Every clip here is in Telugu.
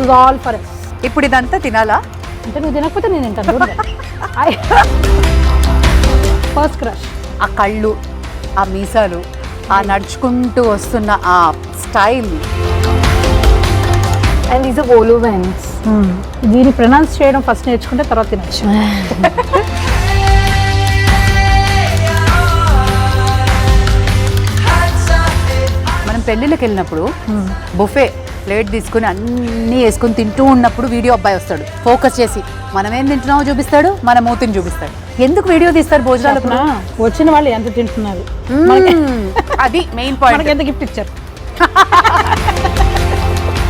Was all for us. ఇప్పుడు ఇదంతా తినాలా? అంటే నువ్వు తినకపోతే నేను తింటాను. First crush. ఆ కళ్ళు, ఆ మీసాలు, ఆ నడుచుకుంటూ వస్తున్న ఆ స్టైల్. అండ్ ఈజ్ ఓలో వెన్స్. దీన్ని ప్రొనౌన్స్ చేయడం ఫస్ట్ నేర్చుకుంటే తర్వాత తినచ్చు. మనం పెళ్ళిళ్ళకి వెళ్ళినప్పుడు బుఫే ప్లేట్ తీసుకుని అన్నీ వేసుకుని తింటూ ఉన్నప్పుడు వీడియో అబ్బాయి వస్తాడు, ఫోకస్ చేసి మనం ఏం తింటున్నామో చూపిస్తాడు, మన మూతిని చూపిస్తాడు. ఎందుకు వీడియో తీస్తారు భోజనాలకు? వచ్చిన వాళ్ళు ఎంత తింటున్నారు, అది మెయిన్ పాయింట్. ఎంత గిఫ్ట్ ఇచ్చారు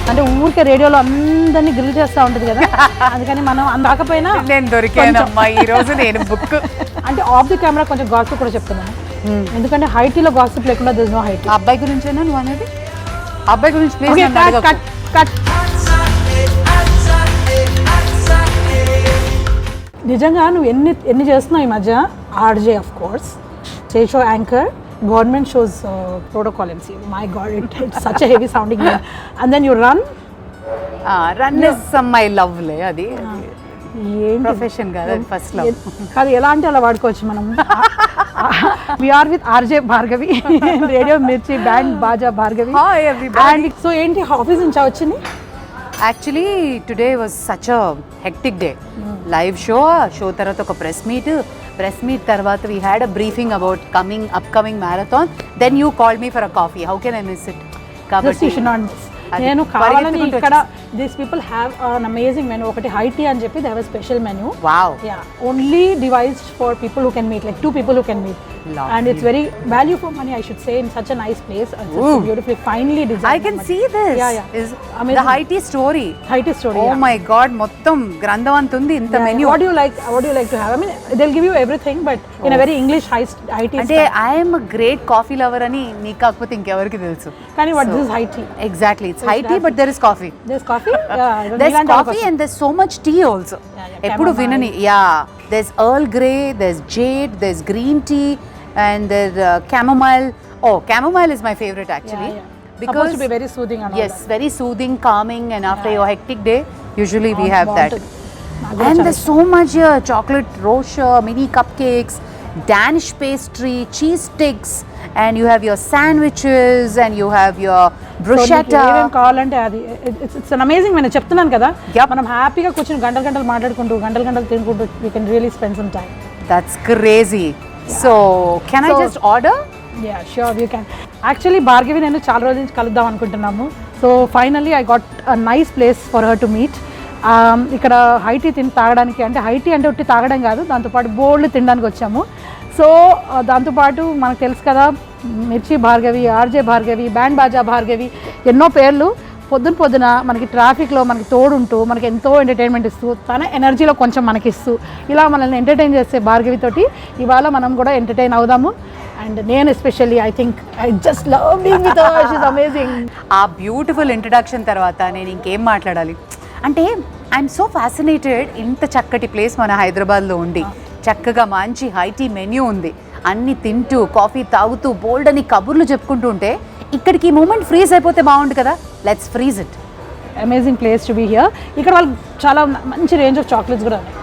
అంటే ఊరికే రేడియోలో అందరినీ గ్రిల్ చేస్తూ ఉంటుంది కదా, అందుకని మనం అందాకపోయినా నేను దొరికానమ్మా ఈ రోజు. నేను బుక్ అంటే ఆఫ్ ది కెమెరా కొంచెం గాసిప్ కూడా చెప్తున్నాను, ఎందుకంటే హైటీలో గాసిప్ లేకుండా దిస్ నో హైటీ. అబ్బాయి గురించేనా నువ్వు అనేది? అబ్బాయి గురించి నిజంగా నువ్వు ఎన్ని చేస్తున్నావు ఈ మధ్య? RJ of course, stage show anchor, government shows protocol MC. My god, it's such a heavy sounding name. And then you run is my lovely. అది ప్రొఫెషన్ కాదు, అది ఫస్ట్ లవ్ కాదు. ఎలా అంటే అలా వాడుకోవచ్చు మనం. We are with RJ Bhargavi, radio Mirchi band Baaja Bhargavi. And so ఏంటి ఆఫీస్ నుంచి వచ్చింది? Actually today was such a hectic day. Live show తర్వాత ఒక ప్రెస్ మీట్ తర్వాత we had a briefing about upcoming marathon. Then you called me for a coffee. How can I miss it? కాబట్టి నేను కావాలని ఇక్కడ these people have an amazing menu. ఒకటి హై టీ అని చెప్పి they have a special menu. Wow. Yeah, only devised for people who can meet, like 2 people who can meet. And it's very value for money, I should say, in such a nice place. It's beautifully finely designed. I can see this. Yeah. Is the high tea story. High tea story. Oh my god, మొత్తం గ్రంథం అంతుంది ఇంత menu. What do you like to have? I mean, they'll give you everything, but in a very English high tea. అంటే I am a great coffee lover అని నీకు కాకపోతే ఇంకెవరికి తెలుసు. కానీ what this is high tea? Exactly, it's high tea, but there is coffee. There's coffee? Yeah. There's coffee and there's so much tea also. ఎప్పుడు వినని. Yeah, there's Earl Grey, there's Jade, there's green tea, and there's chamomile. Oh, chamomile is my favorite actually. Because supposed to be very soothing and all yes, that. very soothing, calming, and after your hectic day usually we have that. And there's so much chocolate rocher, mini cupcakes, Danish pastry, cheese sticks, and you have your sandwiches and you have your bruschetta. ఏమేం కావాలంటే అది ఇట్స్ అన్ అమేజింగ్. నేను చెప్తున్నాను కదా, మనం హ్యాపీగా కూర్చొని గంటలు మాట్లాడుకుంటూ గంటలు తినుకుంటూ we can really spend some time. That's crazy. So can I just order? Yeah, sure, you can. Actually Bhargavi నేను చాలా రోజుల నుంచి కలుద్దాం అనుకుంటున్నాము. So finally I got a nice place for her to meet. ఇక్కడ హై టీ తాగడానికి, అంటే హై టీ అంటే ఉట్టి తాగడం కాదు, దాంతోపాటు బోల్డ్ తినడానికి వచ్చాము. సో దాంతోపాటు మనకు తెలుసు కదా, మిర్చి భార్గవి, ఆర్జే భార్గవి, బ్యాండ్ బాజా భార్గవి, ఎన్నో పేర్లు. పొద్దున మనకి ట్రాఫిక్లో మనకి తోడుంటూ మనకి ఎంతో ఎంటర్టైన్మెంట్ ఇస్తూ, తన ఎనర్జీలో కొంచెం మనకిస్తూ, ఇలా మనల్ని ఎంటర్టైన్ చేసే భార్గవితోటి ఇవాళ మనం కూడా ఎంటర్టైన్ అవుదాము. అండ్ నేను especially I think I just love being with her. She is amazing. ఆ బ్యూటిఫుల్ ఇంట్రడక్షన్ తర్వాత నేను ఇంకేం మాట్లాడాలి అంటే, ఐఎమ్ సో ఫ్యాసినేటెడ్. ఇంత చక్కటి ప్లేస్ మన హైదరాబాద్లో ఉండి, చక్కగా మంచి హై టీ మెన్యూ ఉంది, అన్ని తింటూ కాఫీ తాగుతూ బోల్డ్ అని కబుర్లు చెప్పుకుంటూ ఉంటే, ఇక్కడికి ఈ మూమెంట్ ఫ్రీజ్ అయిపోతే బాగుండు కదా. Let's freeze it. Amazing place to be here. ఇక్కడ వాళ్ళు చాలా మంచి రేంజ్ ఆఫ్ చాక్లెట్స్ కూడా ఉన్నాయి.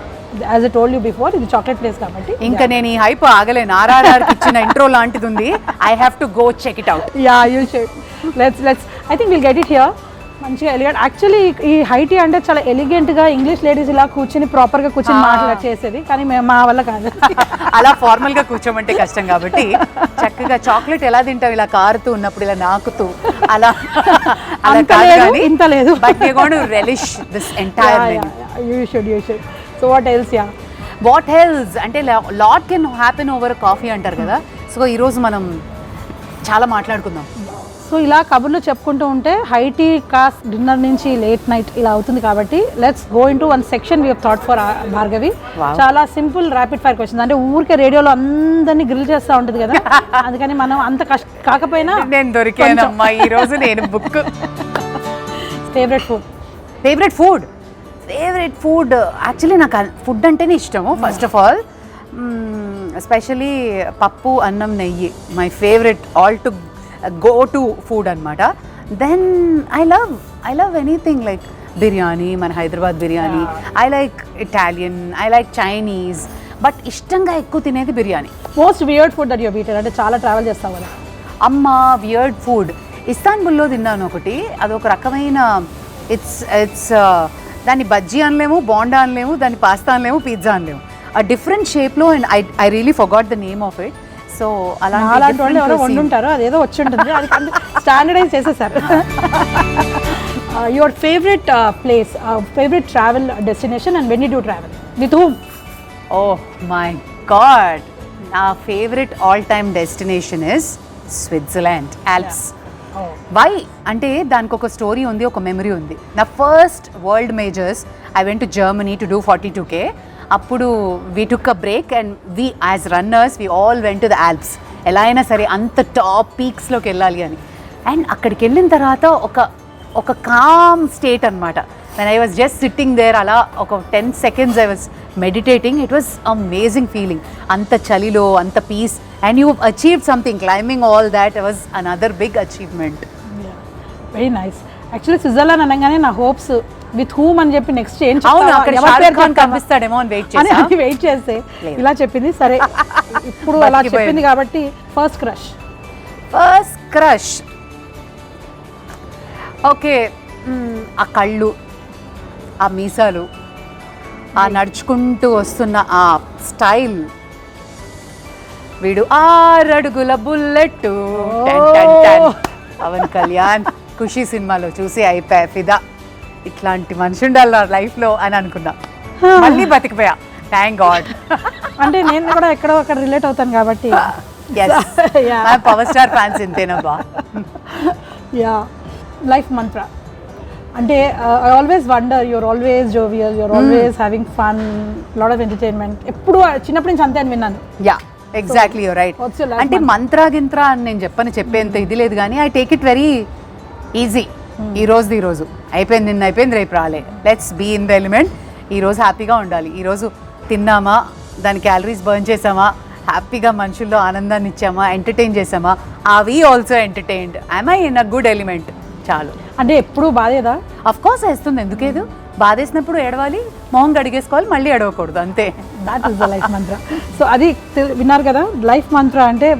As I told you before, ఇది చాక్లెట్ ప్లేస్ కాబట్టి ఇంకా నేను ఈ హైప్ ఆగలేను. ఆర్ఆర్ఆర్కి ఇచ్చిన ఇంట్రో లాంటిది ఉంది. I have to go check it out. Yeah, you should. Let's I think will get it here. మంచిగా ఎలిగెంట్. యాక్చువల్లీ ఈ హై టీ అంటే చాలా ఎలిగెంట్గా ఇంగ్లీష్ లేడీస్ ఇలా కూర్చొని ప్రాపర్గా కూర్చొని మాట్లాడి చేసేది, కానీ మా వల్ల కాదు. అలా ఫార్మల్గా కూర్చోమంటే కష్టం కాబట్టి చక్కగా చాక్లెట్ ఎలా తింటావు, ఇలా కారుతూ ఉన్నప్పుడు ఇలా నాకుతూ అలా ఇంత లేదు. But you going to relish this entire menu. You should. So what else? What else అంటే lot can happen over coffee అంటారు కదా. సో ఈరోజు మనం చాలా మాట్లాడుకుందాం. సో ఇలా కబుర్లు చెప్పుకుంటూ ఉంటే హై టీ కాస్ట్ డిన్నర్ నుంచి లేట్ నైట్ ఇలా అవుతుంది కాబట్టి let's go in to one section we have thought for Bhargavi. చాలా సింపుల్ ర్యాపిడ్ ఫైర్ క్వశ్చన్స్. అంటే ఊరికే రేడియోలో అందరినీ గ్రిల్ చేస్తూ ఉంటుంది కదా, అందుకని మనం అంత కాకపోయినా నేను దొరికానమ్మా ఈ రోజు. నేను బుక్. ఫేవరెట్ ఫుడ్ యాక్చువల్లీ నాకు ఫుడ్ అంటేనే ఇష్టము. ఫస్ట్ ఆఫ్ ఆల్ ఎస్పెషలీ పప్పు, అన్నం, నెయ్యి my favourite all to go to food anamata. Then I love anything like biryani, మన Hyderabad biryani. I like Italian, I like Chinese, but ఇష్టంగా ఎక్కువ తినేది biryani. Most weird food that you beated, అంటే చాలా ట్రావెల్ చేస్తావు కదా. అమ్మ, వియర్డ్ ఫుడ్ ఇస్తాన్బుల్లో తిన్నాను ఒకటి. అదొక రకమైన ఇట్స్ దాన్ని బజ్జీ అనలేము, బోండా అనలేము, దాన్ని పాస్తా అనలేము, పిజ్జా అనలేము. ఆ డిఫరెంట్ షేప్లో, and I really forgot the name of it. So అలాంటి వాళ్ళు ఎవరో వండుంటారు, అదేదో వచ్చి ఉంటుంది, అది స్టాండర్డైజ్ చేసేసారు. Your favourite place, favourite travel destination, and when you do travel with whom? Oh my god, నా favourite all time destination is Switzerland, Alps. Why అంటే దానికి ఒక స్టోరీ ఉంది, ఒక మెమరీ ఉంది. నా first world majors I went to Germany to do 42K. అప్పుడు we took a break and we as runners we all went to the Alps. ఎలా అయినా సరే అంత టాప్ పీక్స్లోకి వెళ్ళాలి అని. అండ్ అక్కడికి వెళ్ళిన తర్వాత ఒక కామ్ స్టేట్ అనమాట. When I was just sitting there, అలా ఒక 10 seconds I was meditating. It was amazing feeling. అంత చలిలో అంత peace, and you achieved something, climbing all that was another big achievement. Very nice. Actually Switzerland అనగానే నా హోప్స్ విత్ హూమ్ అని చెప్పి నెక్స్ట్ ఏం కనిపిస్తాడేమో అని వెయిట్ చేస్తే ఇలా చెప్పింది. సరే, ఇప్పుడు అలా చెప్పింది కాబట్టి ఫస్ట్ క్రష్. ఓకే, ఆ కళ్ళు, ఆ మీసాలు, ఆ నడుచుకుంటూ వస్తున్న ఆ స్టైల్, వీడు 6 అడుగుల బుల్లెట్, పవన్ కళ్యాణ్ ఖుషి సినిమాలో చూసి అయిపోయా ఫిదా. ఇట్లాంటి మనిషి ఉండాలి నా లైఫ్లో అని అనుకున్నా, మళ్ళీ బతికిపోయా, థ్యాంక్ గాడ్. అంటే నేను కూడా ఎక్కడో అక్కడ రిలేట్ అవుతాను కాబట్టి. పవర్ స్టార్ ఫ్యాన్స్ ఇంతేనబ్బా. యా, లైఫ్ మంత్ర అంటే I always wonder, you're always jovial, you're always having fun, lot of entertainment. ఎప్పుడు చిన్నప్పటి నుంచి అంతే అని విన్నాను. Yeah, exactly, you're right. అంటే మంత్రా గింత్రా అని నేను చెప్పేంత ఇది లేదు, కానీ I take it very easy. ఈరోజు అయిపోయింది, నిన్న అయిపోయింది, రేపు రాలే. Let's be in the element. ఈరోజు హ్యాపీగా ఉండాలి. ఈరోజు తిన్నామా, దాని క్యాలరీస్ బర్న్ చేసామా, హ్యాపీగా మనుషుల్లో ఆనందాన్ని ఇచ్చామా, ఎంటర్టైన్ చేసామా, are we also entertained, I in a good element, చాలు. అంటే ఎప్పుడు బాధేదా? అఫ్ కోర్స్ వేస్తుంది, ఎందుకేదు. బాధేసినప్పుడు ఏడవాలి, మొహం గడిగేసుకోవాలి, మళ్ళీ ఏడవకూడదు, అంతే. That is the life Mantra. So అది విన్నారు కదా, లైఫ్ మంత్ర అంటే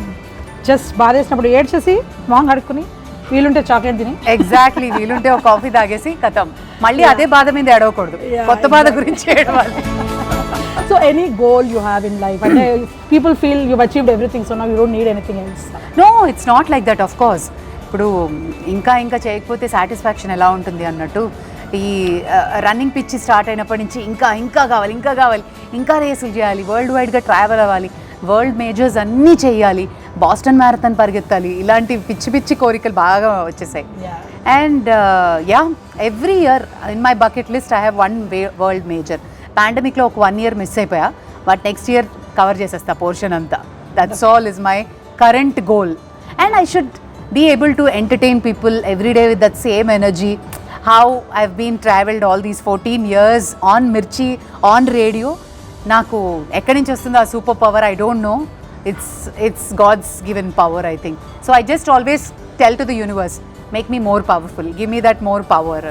జస్ట్ బాధేసినప్పుడు ఏడ్చేసి మొహం కడుక్కుని, వీలుంటే చాక్లెట్ తిని, ఎగ్జాక్ట్లీ, వీలుంటే ఒక కాఫీ తాగేసి కథం, మళ్ళీ అదే బాధ మీద ఏడవకూడదు, కొత్త బాధ గురించి ఏడవాలి. So any goal you have in life, అంటే people feel you achieved everything, so now you don't need anything else? No, it's not like that. Of course, ఇప్పుడు ఇంకా చేయకపోతే సాటిస్ఫాక్షన్ ఎలా ఉంటుంది అన్నట్టు, ఈ రన్నింగ్ పిచ్ స్టార్ట్ అయినప్పటి నుంచి ఇంకా కావాలి, ఇంకా రేసులు చేయాలి, వరల్డ్ వైడ్గా ట్రావెల్ అవ్వాలి, వరల్డ్ మేజర్స్ అన్నీ చేయాలి, బాస్టన్ మ్యారథాన్ పరిగెత్తాలి, ఇలాంటి పిచ్చి కోరికలు బాగా వచ్చేసాయి. And every year in my bucket list I have 1 world major. పాండమిక్లో ఒక 1 year మిస్ అయిపోయా, బట్ నెక్స్ట్ ఇయర్ కవర్ చేసేస్తా పోర్షన్ అంతా. That's all is my current goal. And I should be able to entertain people every day with that same energy. How I've been traveled all these 14 years on Mirchi, on radio. Naku ekkadi nunchi vastundo aa super power, I don't know. It's God's given power, I think. So I just always tell to the universe, make me more powerful, give me that more power.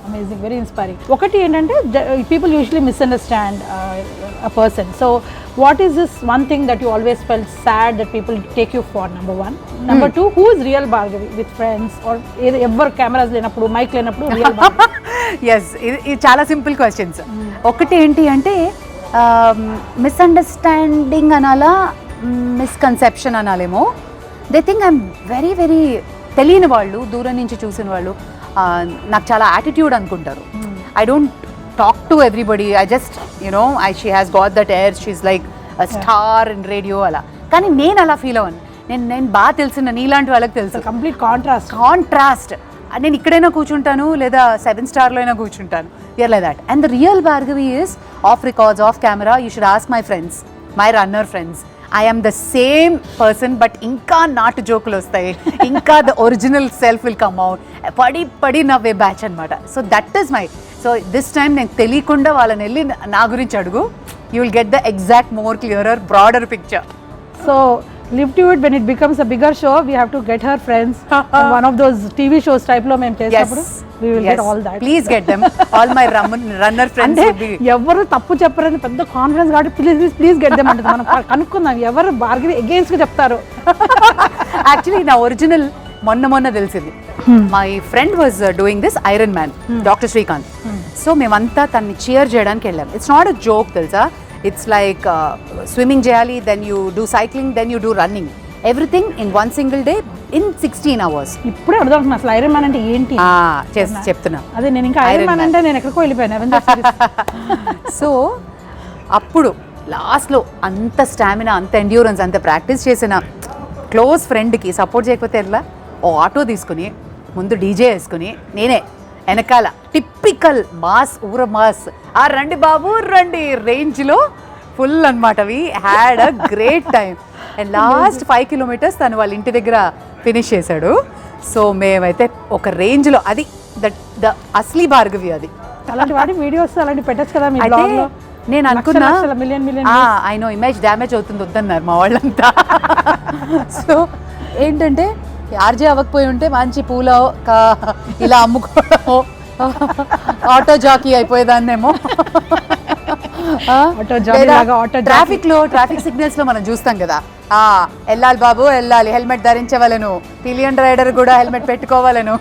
Amazing, very inspiring. ఒకటి ఏంటంటే people usually misunderstand a person. So what is this one thing that you always felt sad that people take you far? Number 1. Number 2, who is real Bhargavi with friends or ఎవరు కెమెరాస్ లేనప్పుడు, మైక్ లేనప్పుడు రియల్ భార్గవి? ఎస్, ఇది చాలా సింపుల్ క్వశ్చన్స్. ఒకటి ఏంటి అంటే మిస్అండర్స్టాండింగ్ అనాలా, మిస్కన్సెప్షన్ అనాలేమో. They think I'm very very తెలియని వాళ్ళు, దూరం నుంచి చూసిన వాళ్ళు నాకు చాలా యాటిట్యూడ్ అనుకుంటారు. I don't talk to everybody, I just she has got that air, she is like star in radio అలా. కానీ నేను అలా ఫీల్ అవ్వను. నేను బాగా తెలిసిన నీలాంటి వాళ్ళకి తెలుసు, కంప్లీట్ కాంట్రాస్ట్. నేను ఇక్కడైనా కూర్చుంటాను, లేదా 7 starలో అయినా కూర్చుంటాను, you're like that. And the real Bhargavi is off records, off camera. You should ask my friends, my runner friends. I am the same person, but ఇంకా నాటు జోకులు వస్తాయి, ఇంకా the original self will come out. పడి నవ్వే బ్యాచ్ అనమాట. So that is my. So this time నేను తెలియకుండా వాళ్ళని వెళ్ళి నా గురించి అడుగు, you will get the exact more clearer broader picture. So live to it, when it becomes a bigger show we have to get her friends. One of those TV shows type lo మేము చేసినప్పుడు we will get all that. Please get them. All my runner friends అంటే will be. ఎవరు తప్పు చెప్పరని పెద్ద కాన్ఫిడెన్స్ కాబట్టి ప్లీజ్ గెట్ దెమ్ అంటే మనం కనుక్కుందాం ఎవరు భార్గవి అగేన్స్ట్ గా చెప్తారు. యాక్చువల్లీ నా ఒరిజినల్ మొన్న తెలిసింది. My friend was doing this iron man, doctor Srikanth. So మేమంతా తన్ని చీర్ చేయడానికి వెళ్ళాం. ఇట్స్ నాట్ అ జోక్ తెలుసా, ఇట్స్ లైక్ స్విమ్మింగ్ చేయాలి, then you do cycling, then you do running, everything in one single day in 16 hours. ఇప్పుడే అర్థమవుతుంది అసలు ఐరన్ మ్యాన్ అంటే ఏంటి. చెప్తున్నా. అదే నేను ఇంకా ఐరన్ మ్యాన్ అంటే నేను ఎక్కడికో వెళ్ళిపోయాను. సో అప్పుడు లాస్ట్లో అంత స్టామినా, అంత ఎండ్యూరెన్స్, అంత ప్రాక్టీస్ చేసిన క్లోజ్ ఫ్రెండ్కి సపోర్ట్ చేయకపోతే ఎలా? ఓ ఆటో తీసుకుని ముందు డీజే వేసుకుని నేనే వెనకాల టిప్పికల్ మాస్ ఊర మాస్, ఆ రండి బాబు రండి రేంజ్లో ఫుల్ అనమాట. We had a great time. And last 5 kilometers తను వాళ్ళ ఇంటి దగ్గర ఫినిష్ చేశాడు. సో మేమైతే ఒక రేంజ్లో, అది ద అస్లీ భార్గవి. అది అలాంటి వాటి వీడియోస్ అలాంటి పెట్టచ్చు కదా మీ బ్లాగ్ లో. నేను అనుకున్నా million I know image damage అవుతుంది వద్దన్నారు మా వాళ్ళంతా. సో ఏంటంటే ఆర్జే అవ్వకపోయి ఉంటే మంచి పూలో ఇలా అమ్ముకోవడము, ఆటో జాకీ అయిపోయేదాన్నేమో. ట్రాఫిక్ సిగ్నల్స్ లో మనం చూస్తాం కదా, వెళ్ళాలి బాబు వెళ్ళాలి, హెల్మెట్ ధరించవలను, పిలియన్ రైడర్ కూడా హెల్మెట్ పెట్టుకోవాలను,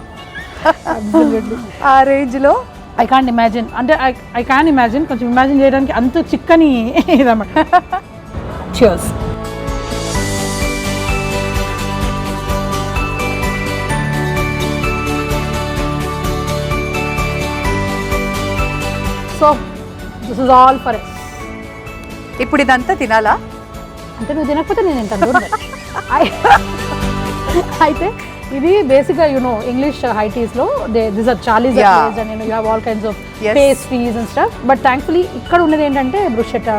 ఆ రేంజ్ లో. ఐ కాంట్ ఇమాజిన్, అంటే ఐ క్యాన్ ఇమాజిన్, కొంచెం ఇమాజిన్ చేయడానికి అంత చిక్కని ఇదన్నమాట. Cheers. So this is all for us. ఇప్పుడు ఇదంతా తినాలా? అంటే నువ్వు తినకపోతే నేను ఎంత దూరం. అయితే ఇది బేసిక్గా యూనో ఇంగ్లీష్ హై టీస్లో this are Charlie's and you have all kinds of pastries and stuff. But thankfully ఇక్కడ ఉన్నది ఏంటంటే bruschetta,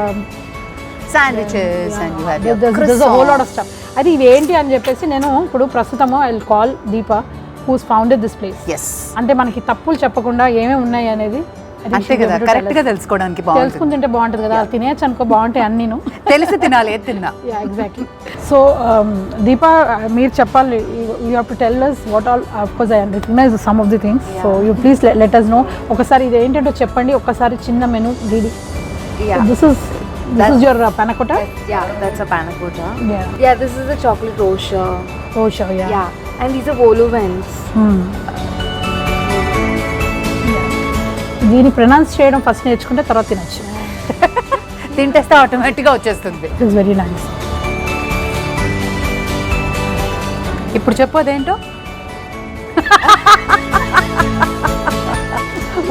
sandwiches and you have this whole lot of stuff. అయితే ఇవి ఏంటి అని చెప్పేసి నేను ఇప్పుడు ప్రస్తుతము I will call Deepa who's founded this place. అంటే మనకి తప్పులు చెప్పకుండా ఏమేమి ఉన్నాయి అనేది అంతే కదా, కరెక్ట్ గా తెలుసుకోవడానికి తెలుసుకుంటుంటే బాగుంటుంది కదా. తినేయచ్చు అనుకో, బాగుంటాయి అన్ని తెలిసి తినాలి, ఏది తిన్నా. ఎగ్జాక్ట్లీ. సో దీపా మీరు చెప్పాలి, you have to tell us what all, of course I recognize some of the things, so you please let us know. ఒకసారి ఇది ఏంటంటో చెప్పండి, ఒకసారి చిన్న menu DD. This is your panna cotta? Yeah, that's a panna cotta. Yeah, this is a chocolate rosha. Rosha, yeah. And these are vol au vents. దీన్ని ప్రొనౌన్స్ చేయడం ఫస్ట్ నేర్చుకుంటే తర్వాత తినచ్చు. తింటేస్తే ఆటోమేటిక్గా వచ్చేస్తుంది. It is very nice. ఇప్పుడు చెప్పు అదేంటో.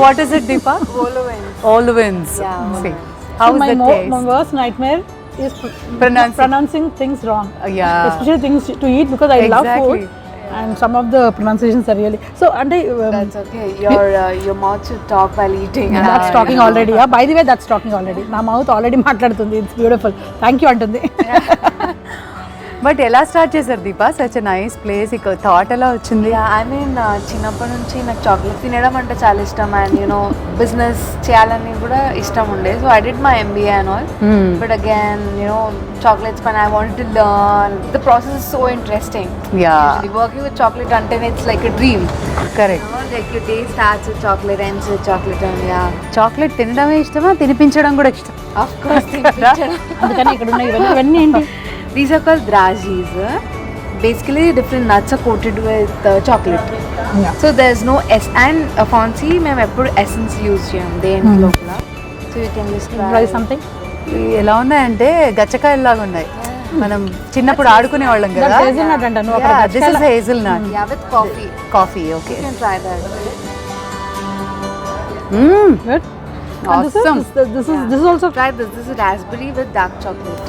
What is it Deepa? Vol au vents. Vol au vents. See, how is the taste? My worst nightmare is pronouncing things wrong. Yeah. Especially things to eat, because I love food. And some of the pronunciations are really so. And that's okay. Your mouth should talk while eating. That's talking already. Yeah. By the way, that's talking already. Na mouth already మాట్లాడుతుంది. It's beautiful. Thank you అంటుంది. బట్ ఎలా స్టార్ట్ చేశారు Deepa? Such a nice place. ఇక థాట్ ఎలా వచ్చింది? ఐ మీన్ చిన్నప్పటి నుంచి నాకు చాక్లెట్ తినడం అంటే చాలా ఇష్టం, అండ్ యూనో బిజినెస్ చేయాలని కూడా ఇష్టం ఉండే. So I did my MBA and all, but again you know chocolates పైన I wanted to learn. The process is so interesting. Working with chocolate అంటే it's like a dream. Correct. Like you day starts with chocolate, ends with chocolate. And chocolate తినడమే ఇష్టమా, తినిపించడం కూడా ఇష్టం? ఆఫ్ కోర్స్ తినిపించడం. అందుకని ఇక్కడ ఉన్న ఇవన్నీ ఏంటి? These are called dragis. Basically, different nuts are coated with chocolate. Yeah. So there's no and fancy. మేము ఎప్పుడు essence యూజ్ చేయం దేని లోపల. So you can just try something. ఎలా ఉన్నాయంటే గచ్చకాయలాగా ఉన్నాయి. మనం చిన్నప్పుడు ఆడుకునే వాళ్ళం కదా. హేజల్నట్ అంట. నువ్వు అక్కడ this is hazelnut. Yeah, with coffee. Coffee, okay. You can try that. Good. Awesome. This is also Try this. This is raspberry with dark chocolate.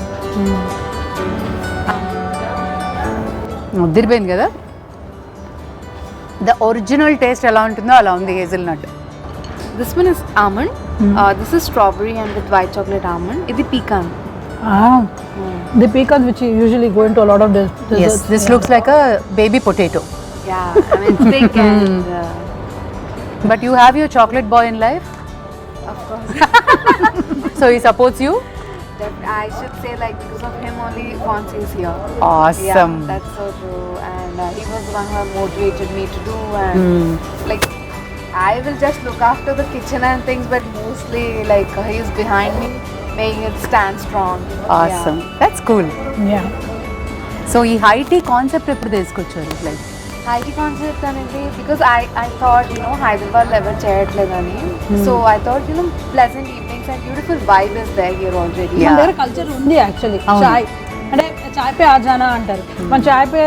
ముద్దిరిపోయింది కదా. ద ఒరిజినల్ టేస్ట్ ఎలా ఉంటుందో అలా ఉంది hazelnut. This one is almond. This is strawberry and with white chocolate almond. It's pecan. The pecans which usually go into a lot of desserts. Yes, this looks like a baby potato. Yeah, I mean it's thick and. But you have your chocolate boy in life? Of course. So he supports you? I should say, like, because of him only Fonzie is here. Awesome. Yeah, that's so true. And he was the one who motivated me to do, and like I will just look after the kitchen and things, but mostly like he's behind me, making it stand strong. Awesome, that's cool. Yeah so ఈ హై టీ కాన్సెప్ట్ ఎప్పుడు తీసుకొచ్చారు? లైక్ High tea concept అనేది because I thought Hyderabad level చేయట్లేదని, so I thought pleasant evenings and beautiful vibe is there here already. మన దగ్గర కల్చర్ ఉంది యాక్చువల్లీ. చాయ్ అంటే చాయ్ పే ఆజానా అంటారు. మన చాయ్ పే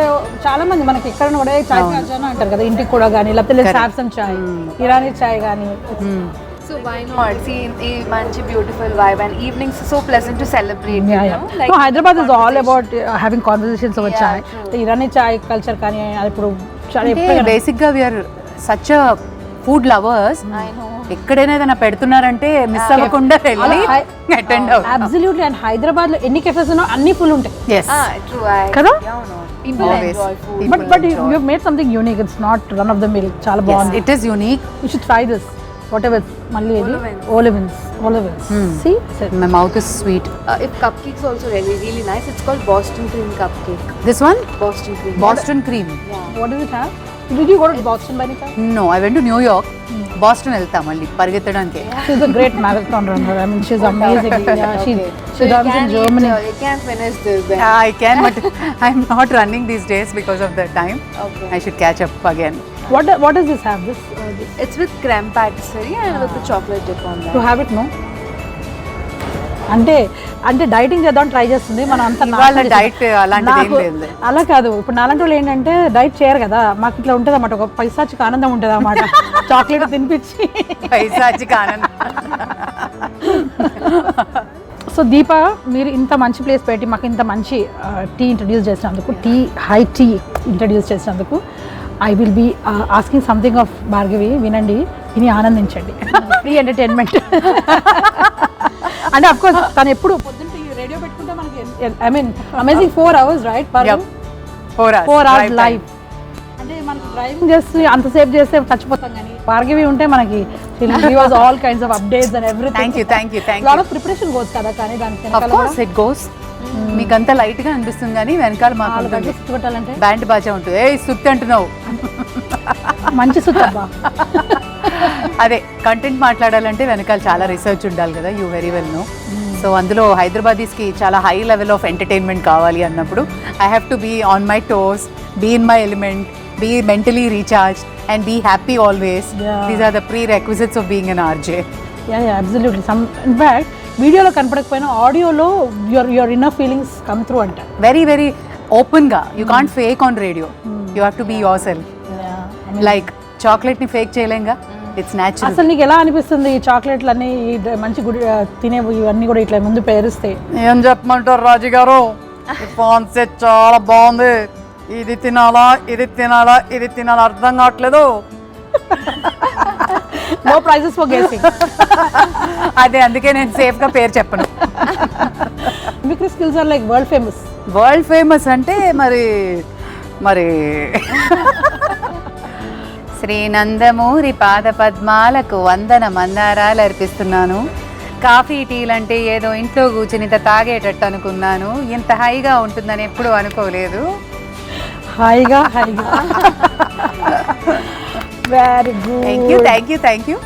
చాలా మంది మనకి ఎక్కడ కూడా చాయ్ పే ఆజానా అంటారు కదా, ఇంటికి కూడా కానీ, లేకపోతే సామ్సంగ్ చాయ్, ఇరానీ చాయ్ కానీ. So why not? See, a manchi beautiful vibe and evenings so pleasant to celebrate. Like Hyderabad is all about having conversations over chai. The Irani chai culture కానీ అది ఇప్పుడు చాలా బేసిక్ గా we are such food lovers. I know. ఎక్కడైనా ఏదైనా పెడుతున్నారంటే మిస్ అవ్వకుండా వెళ్ళి అటెండ్ అవుతాం. అబ్సల్యూట్లీ. అండ్ హైదరాబాద్ లో ఎన్ని కెఫేస్ ఉన్నా అన్ని ఫుల్ ఉంటాయి. Yes. True. కదా? People Always. enjoy food. But you have made something unique. It's not run of the mill. చాలా Yes, బాగుంది. it is unique. You should try this. Whatever మళ్ళీ ఇది Olivins. See? My mouth is sweet. If cupcakes also really nice, it's called Boston cream cupcake. This one? Boston cream. Boston cream. Yeah. What does it have? Did you go to Boston by any chance? No, I went to New York. Boston వెళ్తా మళ్ళీ పరిగెత్తడానికి. She's a great marathon runner. I mean, she's amazing. Yeah, she So runs in Germany. You can finish this then. I can, but I'm not running these days because of the time. Okay. I should catch up again. What does this have? This It's with creme patisserie and with the chocolate dip on that. to have it, no? అంటే డైటింగ్ చేద్దాం ట్రై చేస్తుంది మనం అంత వాళ్ళ డైట్ అలాంటిది ఏం లేదు. అలా కాదు. ఇప్పుడు నాలాంటి వాళ్ళు ఏంటంటే డైట్ చేయరు కదా, మాకు ఇట్లా ఉంటుంది అన్నమాట, ఒక పైసాచికి ఆనందం ఉంటుంది అన్నమాట చాక్లెట్ తినిపించి. పైసాచిక ఆనందం. సో దీప, మీరు ఇంత మంచి ప్లేస్ పెట్టి మాకు ఇంత మంచి టీ ఇంట్రడ్యూస్ చేసినందుకు, హై టీ ఇంట్రడ్యూస్ చేసినందుకు, I will be asking something of Bhargavi. విని ఆనందించండి. Free entertainment. అంటే అఫ్ కోర్స్ తను ఎప్పుడు పొద్దున్న రేడియో పెట్టుకుంటే మనకి I mean amazing 4 hours right? 4 hours live. అంటే మనకి డ్రైవింగ్ చేసి అంతసేపు చేస్తే చచ్చిపోతాం, కానీ భార్గవి ఉంటే మనకి all kinds of updates and everything. Thank you. Lot of preparation goes కదా, కానీ దానికి Of course it goes. మీకంతా లైట్ గా అనిపిస్తుంది కానీ వెనకాల మాకు ఉంటుంది. పెట్టాలంటే బ్యాండ్ బాజా ఉంటుంది. ఏ సుత్తి అంటున్నావు. మంచి సుత్తబ్బా. అదే కంటెంట్ మాట్లాడాలంటే వెనకాల చాలా రీసెర్చ్ ఉండాలి కదా, you very well know. So అందులో హైదరాబాదీస్కి చాలా హై లెవెల్ ఆఫ్ ఎంటర్టైన్మెంట్ కావాలి అన్నప్పుడు I have to be on my toes, be in my element, be mentally recharge and be happy always. These are the prerequisites of being an RJ. Yeah absolutely. In fact వీడియోలో కనపడకపోయినా ఆడియోలో your inner feelings come through అంట. వెరీ వెరీ ఓపెన్గా. You can't fake on radio. You have to be your self. Like చాక్లెట్ని ఫేక్ చేయలేంగా, ఇట్స్ న్యాచురల్. అసలు నీకు ఎలా అనిపిస్తుంది ఈ చాక్లెట్లు అన్ని మంచి గుడి తినేవి ఇవన్నీ కూడా ఇట్లా ముందు పేరుస్తే? ఏం చెప్పమంటారు రాజు గారు, కాన్సెప్ట్ చాలా బాగుంది. ఇది తినాలా అర్థం కావట్లేదు. No prices for guessing. అదే అందుకే నేను సేఫ్ గా పేరు చెప్పను. Mimicry skills are like world famous అంటే మరి శ్రీనందమూరి పాద పద్మాలకు వందన మందారాలు అర్పిస్తున్నాను. కాఫీ టీలంటే ఏదో ఇంట్లో కూర్చుని ఇంత తాగేటట్టు అనుకున్నాను, ఇంత హైగా ఉంటుందని ఎప్పుడు అనుకోలేదు. హాయిగా very good. Thank you.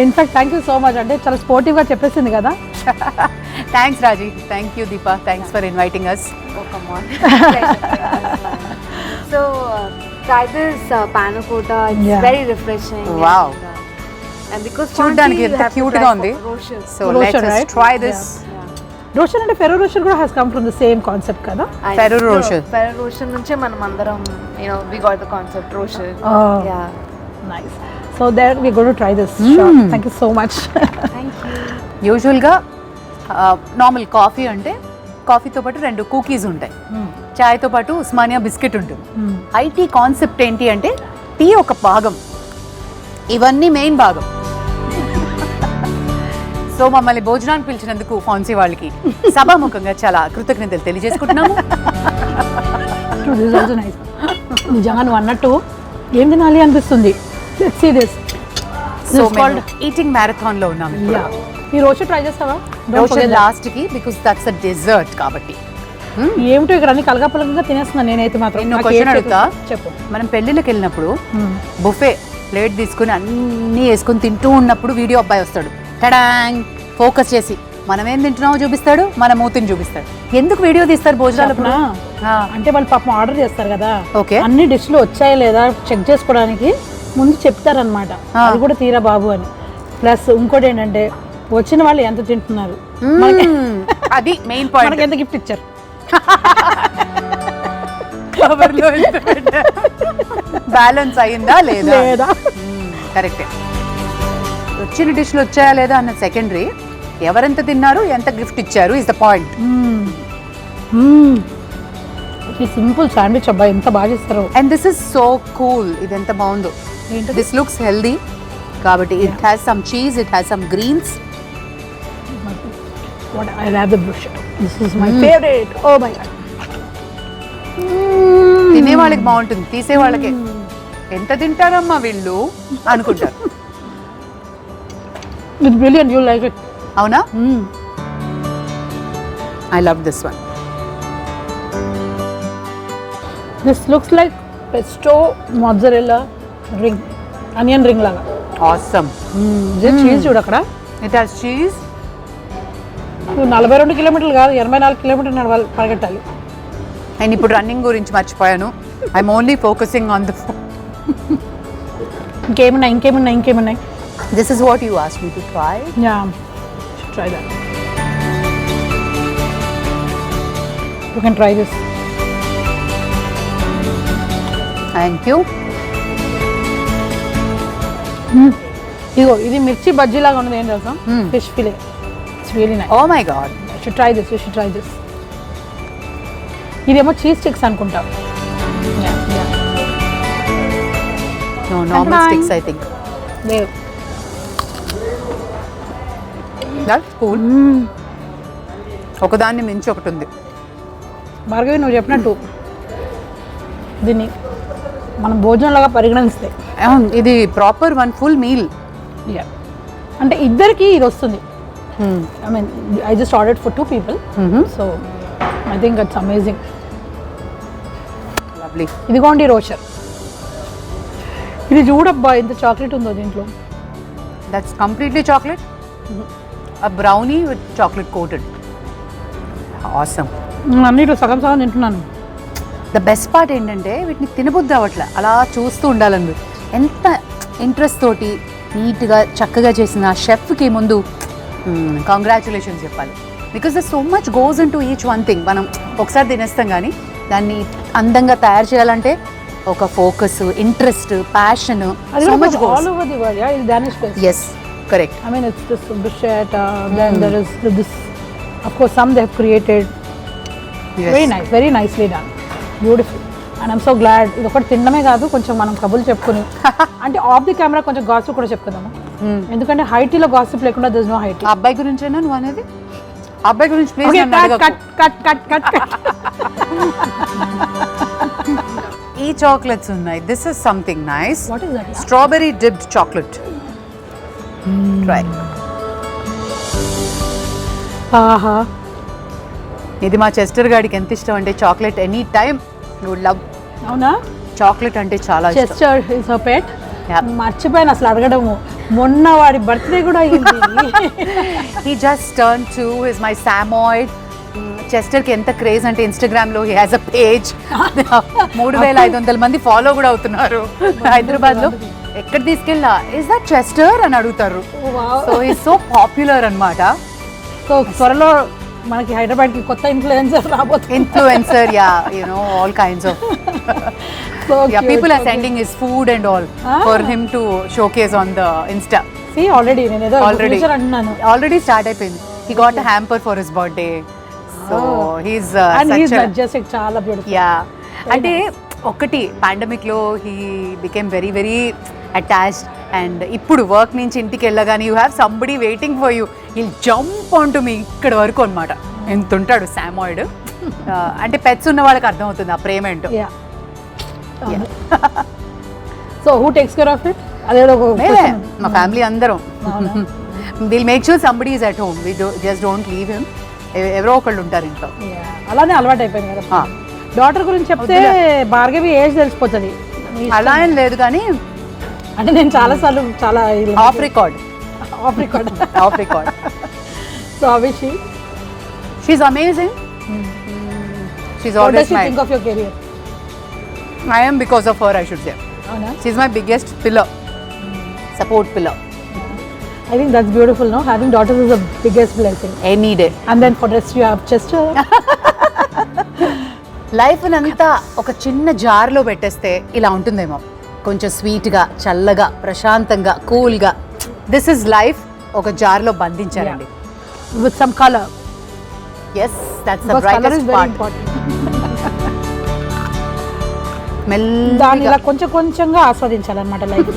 In fact thank you so much. అంటే చాలా స్పోర్టివ్గా చెప్పేసింది కదా. Thanks Raji. Thank you Deepa. Thanks for inviting us. Oh, come on. So try this panna cotta. It's very refreshing. Wow. And because చూడడానికి ఎంత క్యూట్ గా ఉంది. So let's right? Try this. Roshan అంటే ఫెరో రోషన్ కూడా has come from the same concept కదా. Ferrero Rocher. Ferrero Rocher నుంచే మనం అందరం we got the concept Rocher. Yeah. Nice. So there we going to try this. Sure. Thank you so much. Thank you. యూజువల్గా నార్మల్ కాఫీ అంటే కాఫీతో పాటు 2 కుకీస్ ఉంటాయి, చాయ్తో పాటు ఉస్మానియా బిస్కెట్ ఉంటుంది. ఐటీ కాన్సెప్ట్ ఏంటి అంటే టీ ఒక భాగం, ఇవన్నీ మెయిన్ భాగం. సో మమ్మల్ని భోజనానికి పిలిచినందుకు ఫాన్సీ వాళ్ళకి సభాముఖంగా చాలా కృతజ్ఞతలు తెలియజేసుకుంటున్నాము. నిజంగా నువ్వు అన్నట్టు ఏం తినాలి అనిపిస్తుంది. Let's see this. సో మేము ఈటింగ్ మ్యారథాన్ లో ఉన్నాము. ఈ రోజు ట్రై చేస్తావా? లాస్ట్ కి బికాస్ దట్స్ అ డెజర్ట్ కాబట్టి. ఏమిటో ఇక్కడ అన్ని కలగపలకంగా తినేస్తున్నాను నేనైతే మాత్రం. నేను క్వశ్చన్ అడుగుతా. చెప్పు. మనం పెళ్ళిళ్ళకి వెళ్ళినప్పుడు బుఫే ప్లేట్ తీసుకుని అన్నీ వేసుకొని తింటూ ఉన్నప్పుడు వీడియో అబ్బాయి వస్తాడు, టడాంగ్ ఫోకస్ చేసి మనం ఏం తింటున్నామో చూపిస్తాడు, మన మూతిని చూపిస్తాడు. ఎందుకు వీడియో తీస్తారు భోజనాలప్పుడు? అంటే వాళ్ళు పాపం ఆర్డర్ చేస్తారు కదా, ఓకే, అన్ని డిష్లు వచ్చాయా లేదా చెక్ చేసుకోవడానికి ముందు చెప్తారనమాట, అది కూడా తీరా బాబు అని. ప్లస్ ఇంకోటి ఏంటంటే వచ్చిన వాళ్ళు ఎంత తింటున్నారు, అది మెయిన్ పాయింట్. మనకి ఎంత గిఫ్ట్ ఇచ్చారు, బ్యాలెన్స్ అయిందా లేదా, లేదా కరెక్టే. వచ్చిన డిష్లు వచ్చాయా లేదా అన్న సెకండరీ, ఎవరెంత తిన్నారు ఎంత గిఫ్ట్ ఇచ్చారు ఇస్ ద పాయింట్. ఈ సింపుల్ శాండ్విచ్ అబ్బాయి ఎంత బాగా ఇస్తారు. And this is so cool, ఇది ఎంత బాగుందో. దిస్ లుక్స్ హెల్దీ కాబట్టి it has some cheese, it has some greens. What I love the bruschetta. This is my favorite. Oh my god. తినే వాళ్ళకి బాగుంటుంది, తీసే వాళ్ళకి ఎంత తింటారమ్మా వీళ్ళు అనుకుంటారు. It's brilliant. You like it? అవునా? I love this one. This looks like pesto mozzarella ring, onion ring laga. Awesome. Is it cheese చూడు అక్కడ? It has cheese. 42 కిలోమీటర్లు కాదు 84 కిలోమీటర్లు నడవాలి, పరిగెట్టాలి. నేను ఇప్పుడు రన్నింగ్ గురించి మర్చిపోయాను. I'm only focusing on the food. ఇంకేమున్నాయి? This is what you asked me to try. Yeah, should try that. You can try this. Thank you. ఇదిగో ఇది మిర్చి బజ్జీ లాగా ఉన్నది, ఏం తెలుసా? Fish fillet. It's really nice. Oh my god. You should try this. You should try this. ఇదేమో చీజ్ స్టిక్స్ అనుకుంటా. No, normal sticks I think. లేవు. That's cool. ఒకదాన్ని మించి ఒకటి ఉంది. భార్గవి నువ్వు చెప్పినట్టు దీన్ని మనం భోజనంలాగా పరిగణిస్తే ఇది ప్రాపర్ వన్ ఫుల్ మీల్. అంటే ఇద్దరికి ఇది వస్తుంది. I mean I just ordered for 2 people. So I think it's amazing. Lovely. ఇదిగోండి రోషర్, ఇది చూడబ్బా ఎంత చాక్లెట్ ఉందో దీంట్లో. That's completely chocolate. A brownie with chocolate coated. Awesome. అన్నిట్లో సగం సగం తింటున్నాను. ద బెస్ట్ పార్ట్ ఏంటంటే వీటిని తినబుద్ధి అవ్వట్లే, అలా చూస్తూ ఉండాలని. ఎంత ఇంట్రెస్ట్ తోటి నీట్గా చక్కగా చేసిన షెఫ్కి ముందు కంగ్రాచులేషన్స్ చెప్పాలి. Because the so much goes in to each one thing. మనం ఒకసారి తినేస్తాం కానీ దాన్ని అందంగా తయారు చేయాలంటే ఒక focus, interest, passion, so much goes. All over the world. Yeah, ఇది Danish place. Yes, correct. I mean it's this bruschetta, then there is this, of course some they have created. Yes. Very nicely done. Beautiful. And I'm so glad. ఇది ఒకటి తినడమే కాదు, కొంచెం మనం కబుర్లు చెప్పుకుని అంటే ఆఫ్ ది కెమెరా కొంచెం గాసిప్ కూడా చెప్పుకుందాము. ఎందుకంటే హైటీలో గాసిప్ లేకుండా there's no హైటీ. ఆ అబ్బాయి గురించేనా నువ్వు అనేది? ఆ అబ్బాయి గురించి ప్లీజ్ కట్. ఈ చాక్లెట్స్ ఉన్నాయి. This is something nice. What is that? Strawberry dipped chocolate. Try. ఆహా, ఇది మా చెస్టర్ గాడికి ఎంత ఇష్టం అంటే chocolate, any time would love. అవునా? చాక్లెట్ అంటే చాలా ఇష్టం. Chester is her pet. Yeah. మర్చిపోయాను అసలు అడగడము. మొన్న వాడి బర్త్డే కూడా అయింది. He just turned 2, is my Samoyed. చెస్టర్కి ఎంత క్రేజ్ అంటే ఇన్స్టాగ్రామ్లో హీ హ్యాస్ అ పేజ్. 3500 మంది ఫాలో కూడా అవుతున్నారు హైదరాబాద్లో. ఎక్కడ తీసుకెళ్ళా ఇస్ దట్ చెస్టర్ అని అడుగుతారు. సో ఈజ్ సో పాపులర్ అనమాట. సో త్వరలో మనకి హైదరాబాద్కి కొత్త ఇన్ఫ్లుయెన్సర్ రాబోతుంది. Influencer, yeah, you know all kinds of. Yeah, people are sending his food and all for him to showcase on the Insta. See, already నేను ఏదో ఫ్యూచర్ అంటున్నాను. Already start అయిపోయింది. He got a hamper for his birthday. So he's and such he's a majestic, చాలా బ్యూటిఫుల్. yeah. అంటే ఒకటి పాండమిక్ లో he became very very attached, and ఇప్పుడు వర్క్ నుంచి ఇంటికి వెళ్ళగానే you have somebody waiting for you. He'll jump onto me ఇక్కడ వరకు అన్నమాట. ఎంత ఉంటాడు సామాయిడ్. అంటే పెట్స్ ఉన్న వాళ్ళకి అర్థం అవుతుంది ఆ ప్రేమ ఏంటో. So who takes care of it? అదేదో మా ఫ్యామిలీ అందరం. Will make sure somebody is at home. We just don't leave him. ఎవరో ఒకళ్ళు ఉంటారు ఇంట్లో. అలానే అలవాటు అయిపోయింది కదా. డాటర్ గురించి చెప్తే భార్గవి ఏజ్ తెలిసిపోతుంది. అలా ఏం లేదు కానీ అంటే నేను చాలాసార్లు చాలా off record. Off record. Off record. So Avishi, she's amazing. She's what does always she my, think of your career? I am because of her, I should say. అవునా? She's my biggest pillar, support pillar, I think that's beautiful, no? Having daughters is the biggest blessing. any day. And then for rest you have just life అంతా ఒక చిన్న జార్లో పెట్టేస్తే ఇలా ఉంటుందేమో, కొంచెం స్వీట్గా, చల్లగా, ప్రశాంతంగా, కూల్గా. దిస్ ఇస్ లైఫ్ ఒక జార్లో బంధించారండి. with some color. Yes, that's the Because color is brightest very part. important. దాన్ని మెల్లగా ఇలా కొంచెం కొంచెంగా ఆస్వాదించాలన్నమాట life.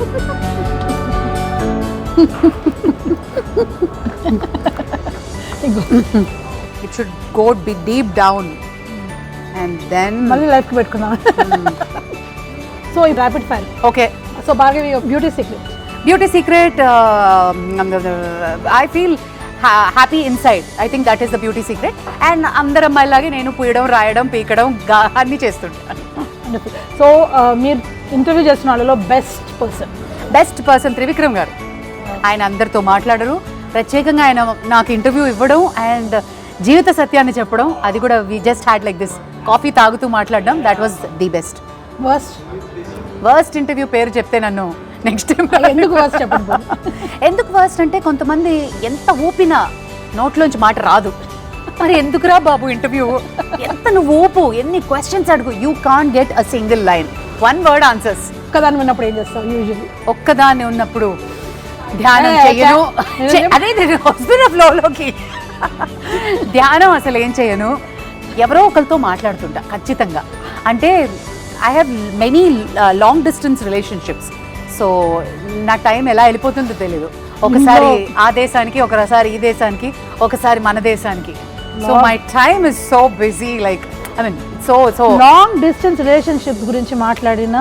It should go be deep down and then మళ్ళీ లైఫ్కి పెట్టుకుందాం. సో ఈ rapid fire. Okay. So Bhargavi, beauty secret. Beauty secret, I feel happy inside. I think that is the beauty secret. And అందరు అమ్మాయిలాగే నేను పూయడం, రాయడం, పీకడం అన్నీ చేస్తుంటాను. సో మీరు ఇంటర్వ్యూ చేసిన వాళ్ళలో బెస్ట్ పర్సన్ త్రివిక్రమ్ గారు. ఆయన అందరితో మాట్లాడరు, ప్రత్యేకంగా ఆయన నాకు ఇంటర్వ్యూ ఇవ్వడం అండ్ జీవిత సత్యాన్ని చెప్పడం, అది కూడా we just had like this coffee తాగుతూ మాట్లాడడం, that was the best. Worst interview పేరు చెప్తే నన్ను నెక్స్ట్ టైం ఎందుకు వర్స్ట్ చెప్పండి. ఎందుకు వర్స్ట్ అంటే కొంతమంది ఎంత ఊపినా నోట్లోంచి మాట రాదు. మరి ఎందుకురా బాబు ఇంటర్వ్యూ, ఎంత నువ్వు ఊపు, ఎన్ని క్వశ్చన్స్ అడుగు, you can't get a single line, one word answers. ఒక్కదాన్ని ఉన్నప్పుడు ఏం చేస్తావు యూజువల్లీ? ఒక్కదాన్ని ఉన్నప్పుడు ధ్యానం చెయ్యను. అదే నేను వస్తున్న ఫ్లోలోకి. ధ్యానం అసలు ఏం చేయను, ఎవరో ఒకరితో మాట్లాడుతుంటా ఖచ్చితంగా. అంటే I have many long distance relationships. So నా టైం ఎలా వెళ్ళిపోతుందో తెలీదు. ఒకసారి ఆ దేశానికి, ఒకసారి ఈ దేశానికి, ఒకసారి మన దేశానికి. So my time is so busy, like I mean so long distance relationships గురించి మాట్లాడిన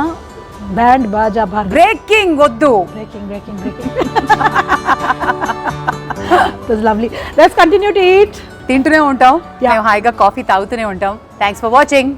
బ్యాండ్ బాజా భార్గవి. బ్రేకింగ్ వద్దు. Breaking. It was lovely. Let's continue to eat. తింటూనే ఉంటాం, Yeah. మేము హాయిగా కాఫీ తాగుతూనే ఉంటాం. Thanks for watching.